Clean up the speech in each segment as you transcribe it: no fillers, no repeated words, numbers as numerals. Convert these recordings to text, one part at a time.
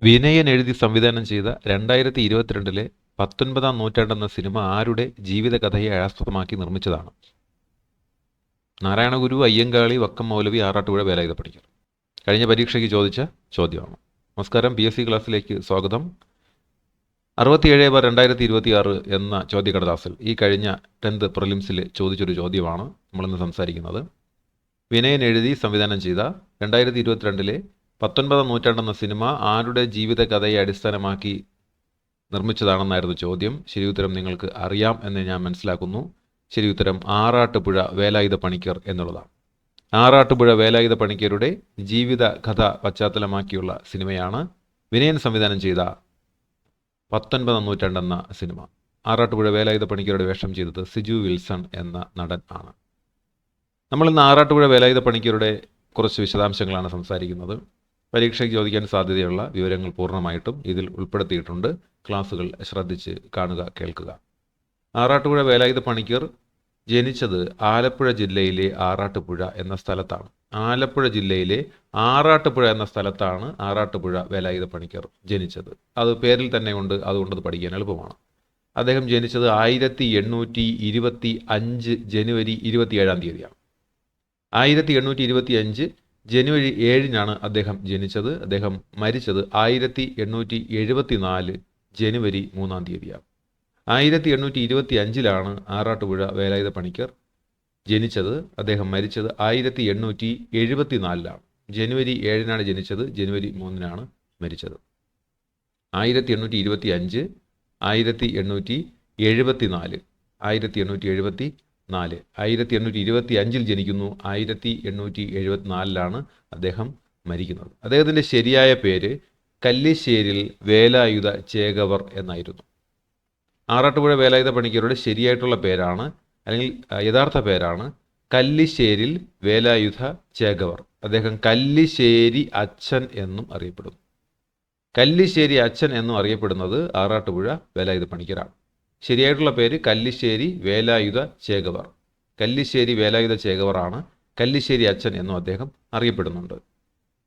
വിനയൻ എഴുതി സംവിധാനം ചെയ്ത 2022 19-ാം നൂറ്റാണ്ടെന്ന സിനിമ ആരുടെ ജീവിതകഥയെ ആസ്പദമാക്കി നിർമ്മിച്ചതാണ്? നാരായണഗുരു, അയ്യങ്കാളി, വക്കം മൗലവി, ആറാട്ടുപുഴ വേലായുധ പണിക്കർ. കഴിഞ്ഞ പരീക്ഷയ്ക്ക് ചോദിച്ച ചോദ്യമാണ്. നമസ്കാരം, PSC ക്ലാസ്സിലേക്ക് സ്വാഗതം. 67/2026 എന്ന ചോദ്യക്കടലാസിൽ ഈ കഴിഞ്ഞ 10th പ്രിലിംസിൽ ചോദിച്ചൊരു ചോദ്യമാണ് നമ്മളിന്ന് സംസാരിക്കുന്നത്. വിനയൻ എഴുതി സംവിധാനം ചെയ്ത 2022 19-ാം നൂറ്റാണ്ടെന്ന സിനിമ ആരുടെ ജീവിതകഥയെ അടിസ്ഥാനമാക്കി നിർമ്മിച്ചതാണെന്നായിരുന്നു ചോദ്യം. ശരിയുത്തരം നിങ്ങൾക്ക് അറിയാം എന്ന് ഞാൻ മനസ്സിലാക്കുന്നു. ശരിയുത്തരം ആറാട്ടുപുഴ വേലായുധ പണിക്കർ എന്നുള്ളതാണ്. ആറാട്ടുപുഴ വേലായുധ പണിക്കരുടെ ജീവിത കഥ പശ്ചാത്തലമാക്കിയുള്ള സിനിമയാണ് വിനയൻ സംവിധാനം ചെയ്ത 19-ാം നൂറ്റാണ്ടെന്ന സിനിമ. ആറാട്ടുപുഴ വേലായുധ പണിക്കരുടെ വേഷം ചെയ്തത് സിജു വിൽസൺ എന്ന നടൻ ആണ്. നമ്മളിന്ന് ആറാട്ടുപുഴ വേലായുധ പണിക്കരുടെ കുറച്ച് വിശദാംശങ്ങളാണ് സംസാരിക്കുന്നത്. പരീക്ഷയ്ക്ക് ചോദിക്കാൻ സാധ്യതയുള്ള വിവരങ്ങൾ പൂർണ്ണമായിട്ടും ഇതിൽ ഉൾപ്പെടുത്തിയിട്ടുണ്ട്. ക്ലാസ്സുകൾ ശ്രദ്ധിച്ച് കാണുക, കേൾക്കുക. ആറാട്ടുപുഴ വേലായുധ പണിക്കർ ജനിച്ചത് ആലപ്പുഴ ജില്ലയിലെ ആറാട്ടുപുഴ എന്ന സ്ഥലത്താണ്. ആലപ്പുഴ ജില്ലയിലെ ആറാട്ടുപുഴ എന്ന സ്ഥലത്താണ് ആറാട്ടുപുഴ വേലായുധ പണിക്കർ ജനിച്ചത്. അത് പേരിൽ തന്നെ ഉണ്ട്, അതുകൊണ്ട് അത് പഠിക്കാൻ എളുപ്പമാണ്. അദ്ദേഹം ജനിച്ചത് 1825 ജനുവരി 27-ാം തീയതിയാണ്. 1825 ജനുവരി 7-നാണ് അദ്ദേഹം ജനിച്ചത്. അദ്ദേഹം മരിച്ചത് 1874 ജനുവരി 3-ാം തീയതിയാണ്. 1825-ലാണ് ആറാട്ടുപുഴ വേലായുധ പണിക്കർ ജനിച്ചത്. അദ്ദേഹം മരിച്ചത് 1874-ലാണ്. ജനുവരി 7-നാണ് ജനിച്ചത്, ജനുവരി 3-നാണ് മരിച്ചത്. 1825, 1874, 1825 ജനിക്കുന്നു, 1874-ലാണ് അദ്ദേഹം മരിക്കുന്നത്. അദ്ദേഹത്തിൻ്റെ ശരിയായ പേര് കല്ലിശ്ശേരിൽ വേലായുധ ചേകവർ എന്നായിരുന്നു. ആറാട്ടുപുഴ വേലായുധ പണിക്കരുടെ ശരിയായിട്ടുള്ള പേരാണ്, അല്ലെങ്കിൽ യഥാർത്ഥ പേരാണ് കല്ലിശ്ശേരിൽ വേലായുധ ചേകവർ. അദ്ദേഹം കല്ലിശ്ശേരി അച്ഛൻ എന്നും അറിയപ്പെടുന്നു. കല്ലിശ്ശേരി അച്ഛൻ എന്നും അറിയപ്പെടുന്നത് ആറാട്ടുപുഴ വേലായുധ പണിക്കരാണ്. ശരിയായിട്ടുള്ള പേര് കല്ലിശ്ശേരി വേലായുധ ചേകവർ. കല്ലിശ്ശേരി വേലായുധ ചേകവറാണ്. കല്ലിശ്ശേരി അച്ഛൻ എന്നും അദ്ദേഹം അറിയപ്പെടുന്നുണ്ട്.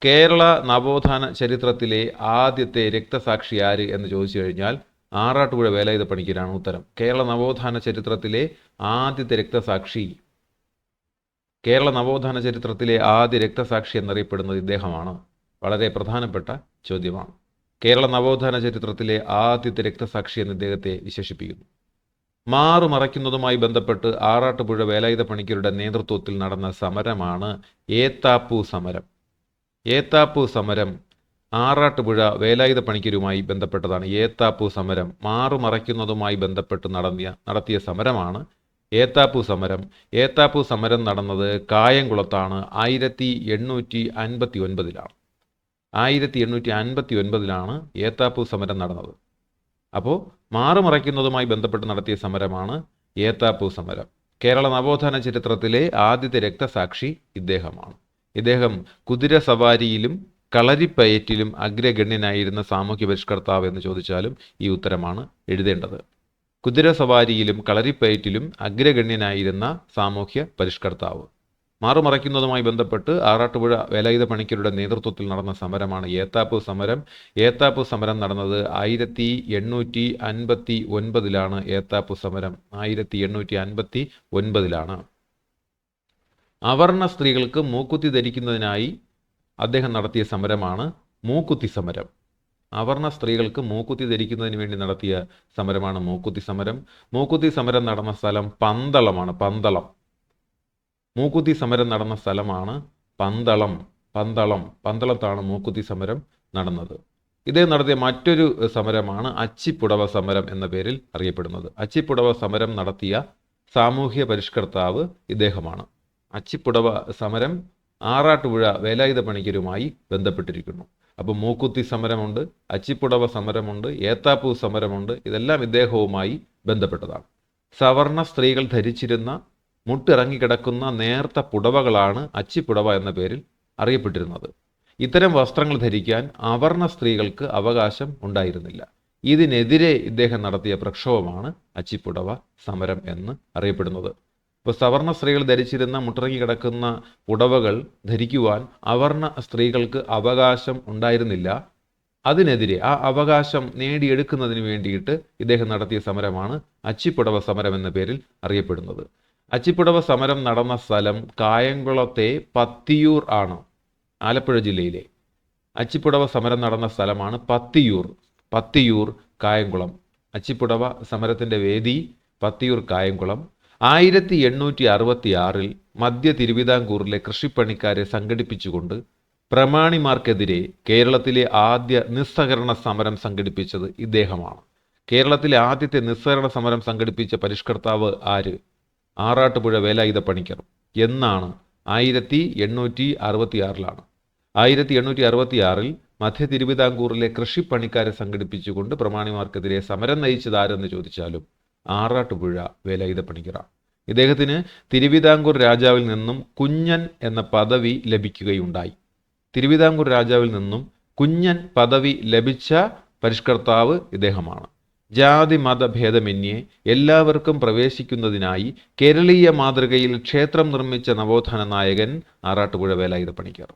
കേരള നവോത്ഥാന ചരിത്രത്തിലെ ആദ്യത്തെ രക്തസാക്ഷി ആര് എന്ന് ചോദിച്ചു കഴിഞ്ഞാൽ ആറാട്ടുപുഴ വേലായുധ പണിക്കരാണ് ഉത്തരം. കേരള നവോത്ഥാന ചരിത്രത്തിലെ ആദ്യത്തെ രക്തസാക്ഷി, കേരള നവോത്ഥാന ചരിത്രത്തിലെ ആദ്യ രക്തസാക്ഷി എന്നറിയപ്പെടുന്നത് ഇദ്ദേഹമാണ്. വളരെ പ്രധാനപ്പെട്ട ചോദ്യമാണ്. കേരള നവോത്ഥാന ചരിത്രത്തിലെ ആദ്യത്തെ രക്തസാക്ഷി എന്ന് ഇദ്ദേഹത്തെ വിശേഷിപ്പിക്കുന്നു. മാറുമറയ്ക്കുന്നതുമായി ബന്ധപ്പെട്ട് ആറാട്ടുപുഴ വേലായുധ പണിക്കരുടെ നേതൃത്വത്തിൽ നടന്ന സമരമാണ് ഏത്താപ്പൂ സമരം. ഏത്താപ്പൂ സമരം ആറാട്ടുപുഴ വേലായുധ പണിക്കരുമായി ബന്ധപ്പെട്ടതാണ്. ഏത്താപ്പൂ സമരം മാറുമറയ്ക്കുന്നതുമായി ബന്ധപ്പെട്ട് നടത്തിയ സമരമാണ് ഏത്താപ്പൂ സമരം. ഏത്താപ്പൂ സമരം നടന്നത് കായംകുളത്താണ്. 1859-ലാണ്. 1859-ലാണ് ഏത്താപ്പൂ സമരം നടന്നത്. അപ്പോൾ മാറുമറയ്ക്കുന്നതുമായി ബന്ധപ്പെട്ട് നടത്തിയ സമരമാണ് ഏത്താപ്പൂ സമരം. കേരള നവോത്ഥാന ചരിത്രത്തിലെ ആദ്യത്തെ രക്തസാക്ഷി ഇദ്ദേഹമാണ്. ഇദ്ദേഹം കുതിര സവാരിയിലും കളരിപ്പയറ്റിലും അഗ്രഗണ്യനായിരുന്ന സാമൂഹ്യ പരിഷ്കർത്താവ് എന്ന് ചോദിച്ചാലും ഈ ഉത്തരമാണ് എഴുതേണ്ടത്. കുതിര സവാരിയിലും കളരിപ്പയറ്റിലും അഗ്രഗണ്യനായിരുന്ന സാമൂഹ്യ പരിഷ്കർത്താവ്. മാറുമറയ്ക്കുന്നതുമായി ബന്ധപ്പെട്ട് ആറാട്ടുപുഴ വേലായുധ പണിക്കരുടെ നേതൃത്വത്തിൽ നടന്ന സമരമാണ് ഏത്താപ്പൂ സമരം. ഏത്താപ്പൂ സമരം നടന്നത് 1859-ലാണ്. ഏത്താപ്പൂ സമരം 1859-ലാണ്. അവർണ സ്ത്രീകൾക്ക് മൂക്കുത്തി ധരിക്കുന്നതിനായി അദ്ദേഹം നടത്തിയ സമരമാണ് മൂക്കുത്തി സമരം. അവർണ സ്ത്രീകൾക്ക് മൂക്കുത്തി ധരിക്കുന്നതിന് വേണ്ടി നടത്തിയ സമരമാണ് മൂക്കുത്തി സമരം. മൂക്കുത്തി സമരം നടന്ന സ്ഥലം പന്തളമാണ്. പന്തളം. മൂക്കുത്തി സമരം നടന്ന സ്ഥലമാണ് പന്തളം. പന്തളത്താണ് മൂക്കുത്തി സമരം നടന്നത്. ഇദ്ദേഹം നടത്തിയ മറ്റൊരു സമരമാണ് അച്ചിപ്പുടവ സമരം എന്ന പേരിൽ അറിയപ്പെടുന്നത്. അച്ചിപ്പുടവ സമരം നടത്തിയ സാമൂഹ്യ പരിഷ്കർത്താവ് ഇദ്ദേഹമാണ്. അച്ചിപ്പുടവ സമരം ആറാട്ടുപുഴ വേലായുധ പണിക്കരുമായി ബന്ധപ്പെട്ടിരിക്കുന്നു. അപ്പോൾ മൂക്കുത്തി സമരമുണ്ട്, അച്ചിപ്പുടവ സമരമുണ്ട്, ഏത്താപ്പൂ സമരമുണ്ട്. ഇതെല്ലാം ഇദ്ദേഹവുമായി ബന്ധപ്പെട്ടതാണ്. സവർണ സ്ത്രീകൾ ധരിച്ചിരുന്ന മുട്ടിറങ്ങിക്കിടക്കുന്ന നേർത്ത പുടവകളാണ് അച്ചിപ്പുടവ എന്ന പേരിൽ അറിയപ്പെട്ടിരുന്നത്. ഇത്തരം വസ്ത്രങ്ങൾ ധരിക്കാൻ അവർണ സ്ത്രീകൾക്ക് അവകാശം ഉണ്ടായിരുന്നില്ല. ഇതിനെതിരെ ഇദ്ദേഹം നടത്തിയ പ്രക്ഷോഭമാണ് അച്ചിപ്പുടവ സമരം എന്ന് അറിയപ്പെടുന്നത്. ഇപ്പോൾ സവർണ സ്ത്രീകൾ ധരിച്ചിരുന്ന മുട്ടിറങ്ങി കിടക്കുന്ന പുടവകൾ ധരിക്കുവാൻ അവർണ സ്ത്രീകൾക്ക് അവകാശം ഉണ്ടായിരുന്നില്ല. അതിനെതിരെ ആ അവകാശം നേടിയെടുക്കുന്നതിന് വേണ്ടിയിട്ട് ഇദ്ദേഹം നടത്തിയ സമരമാണ് അച്ചിപ്പുടവ സമരം എന്ന പേരിൽ അറിയപ്പെടുന്നത്. അച്ചിപ്പുടവ സമരം നടന്ന സ്ഥലം കായംകുളത്തെ പത്തിയൂർ ആണ്. ആലപ്പുഴ ജില്ലയിലെ അച്ചിപ്പുടവ സമരം നടന്ന സ്ഥലമാണ് പത്തിയൂർ കായംകുളം. അച്ചിപ്പുടവ സമരത്തിൻ്റെ വേദി പത്തിയൂർ കായംകുളം. 1866 മധ്യ തിരുവിതാംകൂറിലെ കൃഷിപ്പണിക്കാരെ സംഘടിപ്പിച്ചുകൊണ്ട് പ്രമാണിമാർക്കെതിരെ കേരളത്തിലെ ആദ്യ നിസ്സഹകരണ സമരം സംഘടിപ്പിച്ചത് ഇദ്ദേഹമാണ്. കേരളത്തിലെ ആദ്യത്തെ നിസ്സഹകരണ സമരം സംഘടിപ്പിച്ച പരിഷ്കർത്താവ് ആര്? ആറാട്ടുപുഴ വേലായുധ പണിക്കർ എന്നാണ് 1866 1866 മധ്യ തിരുവിതാംകൂറിലെ കൃഷിപ്പണിക്കാരെ സംഘടിപ്പിച്ചുകൊണ്ട് പ്രമാണിമാർക്കെതിരെ സമരം നയിച്ചത് ആരെന്ന് ചോദിച്ചാലും ആറാട്ടുപുഴ വേലായുധ പണിക്കറാണ്. ഇദ്ദേഹത്തിന് തിരുവിതാംകൂർ രാജാവിൽ നിന്നും കുഞ്ഞൻ എന്ന പദവി ലഭിക്കുകയുണ്ടായി. തിരുവിതാംകൂർ രാജാവിൽ നിന്നും കുഞ്ഞൻ പദവി ലഭിച്ച പരിഷ്കർത്താവ് ഇദ്ദേഹമാണ്. ജാതി മതഭേദമന്യേ എല്ലാവർക്കും പ്രവേശിക്കുന്നതിനായി കേരളീയ മാതൃകയിൽ ക്ഷേത്രം നിർമ്മിച്ച നവോത്ഥാന നായകൻ ആറാട്ടുപുഴ വേലായുധ പണിക്കർ.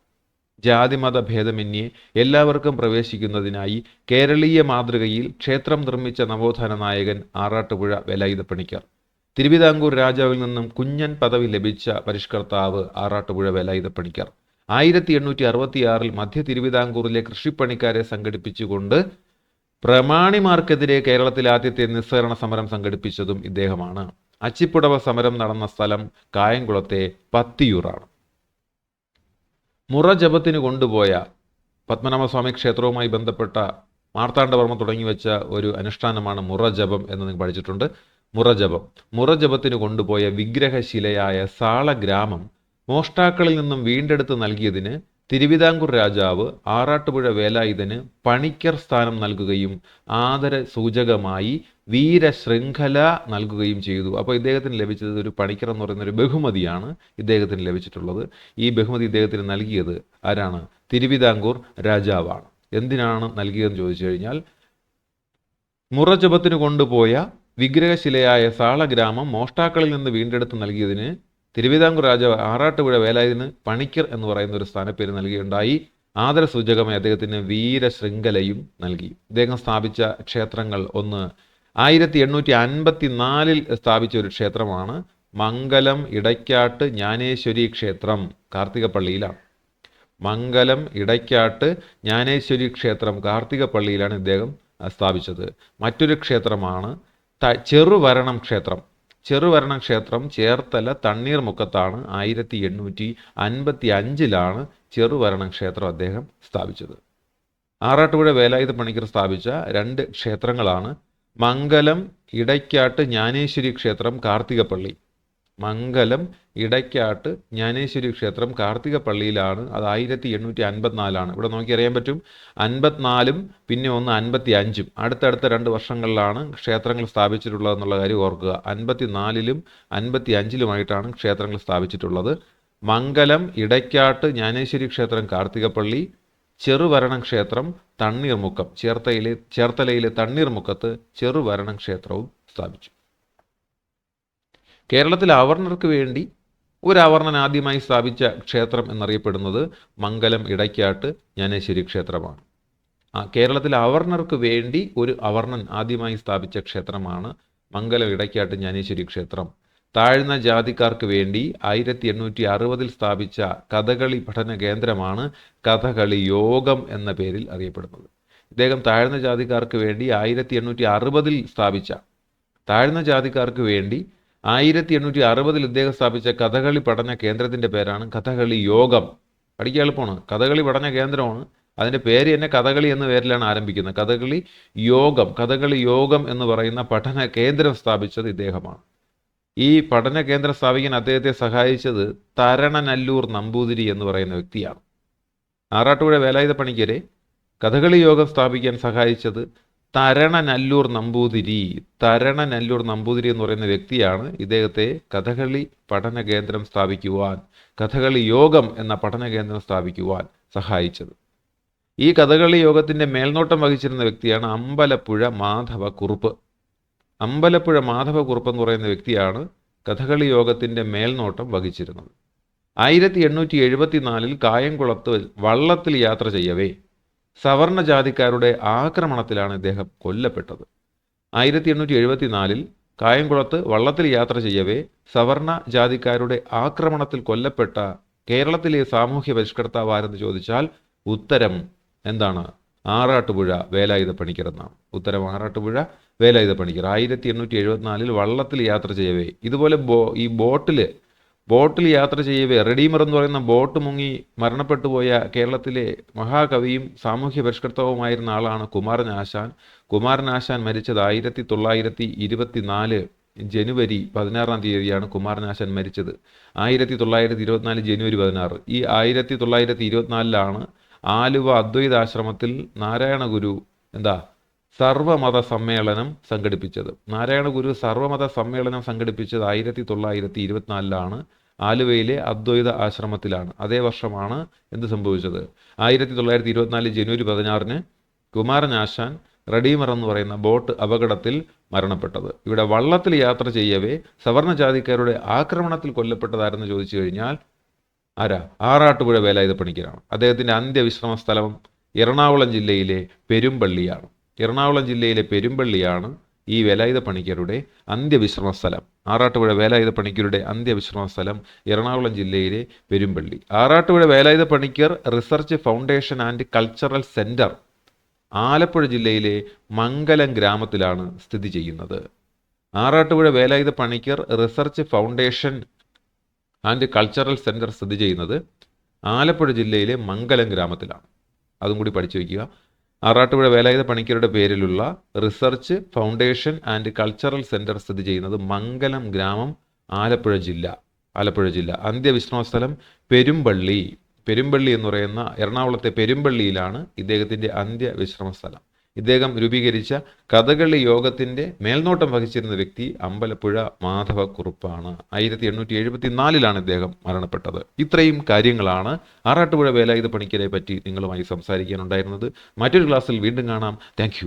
ജാതിമത ഭേദമന്യേ എല്ലാവർക്കും പ്രവേശിക്കുന്നതിനായി കേരളീയ മാതൃകയിൽ ക്ഷേത്രം നിർമ്മിച്ച നവോത്ഥാന നായകൻ ആറാട്ടുപുഴ വേലായുധ പണിക്കർ. തിരുവിതാംകൂർ രാജാവിൽ നിന്നും കുഞ്ഞൻ പദവി ലഭിച്ച പരിഷ്കർത്താവ് ആറാട്ടുപുഴ വേലായുധ പണിക്കർ. 1866 മധ്യ തിരുവിതാംകൂറിലെ കൃഷിപ്പണിക്കാരെ സംഘടിപ്പിച്ചുകൊണ്ട് പ്രമാണിമാർക്കെതിരെ കേരളത്തിലെ ആദ്യത്തെ നിസ്സഹകരണ സമരം സംഘടിപ്പിച്ചതും ഇദ്ദേഹമാണ്. അച്ചിപ്പുടവ സമരം നടന്ന സ്ഥലം കായംകുളത്തെ പത്തിയൂറാണ്. മുറ ജപത്തിന് കൊണ്ടുപോയ പത്മനാഭസ്വാമി ക്ഷേത്രവുമായി ബന്ധപ്പെട്ട മാർത്താണ്ഡവർമ്മ തുടങ്ങിവെച്ച ഒരു അനുഷ്ഠാനമാണ് മുറജപം എന്ന് നിങ്ങൾ പഠിച്ചിട്ടുണ്ട്. മുറജപത്തിന് കൊണ്ടുപോയ വിഗ്രഹശിലയായ സാളഗ്രാമം മോഷ്ടാക്കളിൽ നിന്നും വീണ്ടെടുത്ത് നൽകിയതിന് തിരുവിതാംകൂർ രാജാവ് ആറാട്ടുപുഴ വേലായുധന് പണിക്കർ സ്ഥാനം നൽകുകയും ആദര സൂചകമായി വീരശൃംഖല നൽകുകയും ചെയ്തു. അപ്പോൾ ഇദ്ദേഹത്തിന് ലഭിച്ചത് ഒരു പണിക്കർ എന്ന് പറയുന്ന ഒരു ബഹുമതിയാണ് ഇദ്ദേഹത്തിന് ലഭിച്ചിട്ടുള്ളത്. ഈ ബഹുമതി ഇദ്ദേഹത്തിന് നൽകിയത് ആരാണ്? തിരുവിതാംകൂർ രാജാവാണ്. എന്തിനാണ് നൽകിയതെന്ന് ചോദിച്ചു കഴിഞ്ഞാൽ, മുറജപത്തിന് കൊണ്ടുപോയ വിഗ്രഹശിലയായ സാളഗ്രാമം മോഷ്ടാക്കളിൽ നിന്ന് വീണ്ടെടുത്ത് നൽകിയതിന് തിരുവിതാംകൂർ രാജാവ് ആറാട്ടുപുഴ വേലായുധന് പണിക്കർ എന്ന് പറയുന്ന ഒരു സ്ഥാനപ്പേര് നൽകുകയുണ്ടായി. ആദരസൂചകമായി അദ്ദേഹത്തിന് വീരശൃംഖലയും നൽകി. ഇദ്ദേഹം സ്ഥാപിച്ച ക്ഷേത്രങ്ങൾ ഒന്ന് 1854 സ്ഥാപിച്ച ഒരു ക്ഷേത്രമാണ് മംഗലം ഇടയ്ക്കാട്ട് ജ്ഞാനേശ്വരി ക്ഷേത്രം, കാർത്തികപ്പള്ളിയിലാണ്. മംഗലം ഇടയ്ക്കാട്ട് ജ്ഞാനേശ്വരി ക്ഷേത്രം കാർത്തികപ്പള്ളിയിലാണ് ഇദ്ദേഹം സ്ഥാപിച്ചത്. മറ്റൊരു ക്ഷേത്രമാണ് ചെറുവരണം ക്ഷേത്രം. ചെറുവരണം ക്ഷേത്രം ചേർത്തല തണ്ണീർമുക്കത്താണ്. 1855 ചെറുവരണം ക്ഷേത്രം അദ്ദേഹം സ്ഥാപിച്ചത്. ആറാട്ടുപുഴ വേലായുധ പണിക്കർ സ്ഥാപിച്ച രണ്ട് ക്ഷേത്രങ്ങളാണ് മംഗലം ഇടയ്ക്കാട്ട് ജ്ഞാനേശ്വരി ക്ഷേത്രം, കാർത്തികപ്പള്ളി. മംഗലം ഇടയ്ക്കാട്ട് ജ്ഞാനേശ്വരി ക്ഷേത്രം കാർത്തികപ്പള്ളിയിലാണ്. അത് 1854. ഇവിടെ നോക്കി അറിയാൻ പറ്റും. 54 പിന്നെ 55 അടുത്തടുത്ത 2 വർഷങ്ങളിലാണ് ക്ഷേത്രങ്ങൾ സ്ഥാപിച്ചിട്ടുള്ളതെന്നുള്ള കാര്യം ഓർക്കുക. 54 55 ക്ഷേത്രങ്ങൾ സ്ഥാപിച്ചിട്ടുള്ളത്. മംഗലം ഇടയ്ക്കാട്ട് ജ്ഞാനേശ്വരി ക്ഷേത്രം കാർത്തികപ്പള്ളി, ചെറുവരണം ക്ഷേത്രം തണ്ണീർമുക്കം, ചേർത്തലയിലെ തണ്ണീർമുക്കത്ത് ചെറുവരണം ക്ഷേത്രവും സ്ഥാപിച്ചു. കേരളത്തിലെ അവർണർക്ക് വേണ്ടി ഒരു അവർണൻ ആദ്യമായി സ്ഥാപിച്ച ക്ഷേത്രം എന്നറിയപ്പെടുന്നത് മംഗലം ഇടയ്ക്കാട്ട് ജ്ഞാനേശ്വരി ക്ഷേത്രമാണ്. കേരളത്തിലെ അവർണർക്ക് വേണ്ടി ഒരു അവർണൻ ആദ്യമായി സ്ഥാപിച്ച ക്ഷേത്രമാണ് മംഗലം ഇടയ്ക്കാട്ട് ജ്ഞാനേശ്വരി ക്ഷേത്രം. താഴ്ന്ന ജാതിക്കാർക്ക് വേണ്ടി 1860 സ്ഥാപിച്ച കഥകളി പഠന കേന്ദ്രമാണ് കഥകളി യോഗം എന്ന പേരിൽ അറിയപ്പെടുന്നത്. ഇദ്ദേഹം താഴ്ന്ന ജാതിക്കാർക്ക് വേണ്ടി 1860 സ്ഥാപിച്ച 1860 ഇദ്ദേഹം സ്ഥാപിച്ച കഥകളി പഠന കേന്ദ്രത്തിൻ്റെ പേരാണ് കഥകളി യോഗം. പഠിക്കാൻ എളുപ്പമാണ്. കഥകളി പഠന കേന്ദ്രമാണ്. അതിൻ്റെ പേര് തന്നെ കഥകളി എന്ന പേരിലാണ് ആരംഭിക്കുന്നത്. കഥകളി യോഗം എന്ന് പറയുന്ന പഠന കേന്ദ്രം സ്ഥാപിച്ചത് ഇദ്ദേഹമാണ്. ഈ പഠന കേന്ദ്രം സ്ഥാപിക്കാൻ അദ്ദേഹത്തെ സഹായിച്ചത് തരണനല്ലൂർ നമ്പൂതിരി എന്ന് പറയുന്ന വ്യക്തിയാണ്. ആറാട്ടുപുഴ വേലായുധ പണിക്കരെ കഥകളി യോഗം സ്ഥാപിക്കാൻ സഹായിച്ചത് തരണനല്ലൂർ നമ്പൂതിരി എന്ന് പറയുന്ന വ്യക്തിയാണ് ഇദ്ദേഹത്തെ കഥകളി പഠന കേന്ദ്രം സ്ഥാപിക്കുവാൻ, കഥകളി യോഗം എന്ന പഠന കേന്ദ്രം സ്ഥാപിക്കുവാൻ സഹായിച്ചത്. ഈ കഥകളി യോഗത്തിൻ്റെ മേൽനോട്ടം വഹിച്ചിരുന്ന വ്യക്തിയാണ് അമ്പലപ്പുഴ മാധവക്കുറുപ്പ്. അമ്പലപ്പുഴ മാധവക്കുറുപ്പ് എന്ന് പറയുന്ന വ്യക്തിയാണ് കഥകളി യോഗത്തിൻ്റെ മേൽനോട്ടം വഹിച്ചിരുന്നത്. 1874 കായംകുളത്ത് വള്ളത്തിൽ യാത്ര ചെയ്യവേ സവർണ ജാതിക്കാരുടെ ആക്രമണത്തിലാണ് ഇദ്ദേഹം കൊല്ലപ്പെട്ടത്. 1874 കായംകുളത്ത് വള്ളത്തിൽ യാത്ര ചെയ്യവേ സവർണ ജാതിക്കാരുടെ ആക്രമണത്തിൽ കൊല്ലപ്പെട്ട കേരളത്തിലെ സാമൂഹ്യ പരിഷ്കർത്താവ് ആരെന്ന് ചോദിച്ചാൽ ഉത്തരം എന്താണ്? ആറാട്ടുപുഴ വേലായുധ പണിക്കർ എന്നാണ്. ഉത്തരം ആറാട്ടുപുഴ വേലായുധ പണിക്കർ. 1874 വള്ളത്തിൽ യാത്ര ചെയ്യവേ, ഇതുപോലെ ഈ ബോട്ടിൽ യാത്ര ചെയ്യവേ റെഡീമർ എന്ന് പറയുന്ന ബോട്ട് മുങ്ങി മരണപ്പെട്ടു പോയ കേരളത്തിലെ മഹാകവിയും സാമൂഹ്യ പരിഷ്കർത്താവുമായിരുന്ന ആളാണ് കുമാരനാശാൻ. കുമാരനാശാൻ മരിച്ചത് 1924 ജനുവരി 16-ാം തീയതിയാണ് കുമാരനാശാൻ മരിച്ചത്. 1924 ജനുവരി 16. ഈ 1924 ആലുവ അദ്വൈതാശ്രമത്തിൽ നാരായണ ഗുരു സർവമത സമ്മേളനം സംഘടിപ്പിച്ചത്. നാരായണ ഗുരു സർവമത സമ്മേളനം സംഘടിപ്പിച്ചത് 1924 ആലുവയിലെ അദ്വൈത ആശ്രമത്തിലാണ്. അതേ വർഷമാണ് എന്ത് സംഭവിച്ചത്? 1924 ജനുവരി 16 കുമാരനാശാൻ റെഡീമർ എന്ന് പറയുന്ന ബോട്ട് അപകടത്തിൽ മരണപ്പെട്ടത്. ഇവിടെ വള്ളത്തിൽ യാത്ര ചെയ്യവേ സവർണ ജാതിക്കാരുടെ ആക്രമണത്തിൽ കൊല്ലപ്പെട്ടതാരെന്ന് ചോദിച്ചു കഴിഞ്ഞാൽ ആറാട്ടുപുഴ വേലായുധ പണിക്കരാണ്. അദ്ദേഹത്തിൻ്റെ അന്ത്യവിശ്രമ സ്ഥലം എറണാകുളം ജില്ലയിലെ പെരുമ്പള്ളിയാണ്. എറണാകുളം ജില്ലയിലെ പെരുമ്പള്ളിയാണ് ഈ വേലായുധ പണിക്കരുടെ അന്ത്യവിശ്രമ സ്ഥലം. ആറാട്ടുപുഴ വേലായുധ പണിക്കരുടെ അന്ത്യവിശ്രമ സ്ഥലം എറണാകുളം ജില്ലയിലെ Perumpally. Arattupuzha Velayudha Panicker research foundation and cultural centre Alappuzha ജില്ലയിലെ മംഗലം ഗ്രാമത്തിലാണ് സ്ഥിതി ചെയ്യുന്നത്. Arattupuzha Velayudha Panicker research foundation and cultural centre സ്ഥിതി ചെയ്യുന്നത് ആലപ്പുഴ ജില്ലയിലെ മംഗലം ഗ്രാമത്തിലാണ്. അതും കൂടി പഠിച്ചു വയ്ക്കുക. ആറാട്ടുപുഴ വേലായുധ പണിക്കരുടെ പേരിലുള്ള research foundation and cultural centre സ്ഥിതി ചെയ്യുന്നത് മംഗലം ഗ്രാമം, ആലപ്പുഴ ജില്ല. അന്ത്യവിശ്രമ സ്ഥലം പെരുമ്പള്ളി എന്ന് പറയുന്ന എറണാകുളത്തെ പെരുമ്പള്ളിയിലാണ് ഇദ്ദേഹത്തിൻ്റെ അന്ത്യവിശ്രമ സ്ഥലം. ഇദ്ദേഹം രൂപീകരിച്ച കഥകളി യോഗത്തിൻ്റെ മേൽനോട്ടം വഹിച്ചിരുന്ന വ്യക്തി അമ്പലപ്പുഴ മാധവക്കുറുപ്പാണ്. 1874 ഇദ്ദേഹം മരണപ്പെട്ടത്. ഇത്രയും കാര്യങ്ങളാണ് ആറാട്ടുപുഴ വേലായുധ പണിക്കരെ പറ്റി നിങ്ങളുമായി സംസാരിക്കാനുണ്ടായിരുന്നത്. മറ്റൊരു ക്ലാസ്സിൽ വീണ്ടും കാണാം. താങ്ക്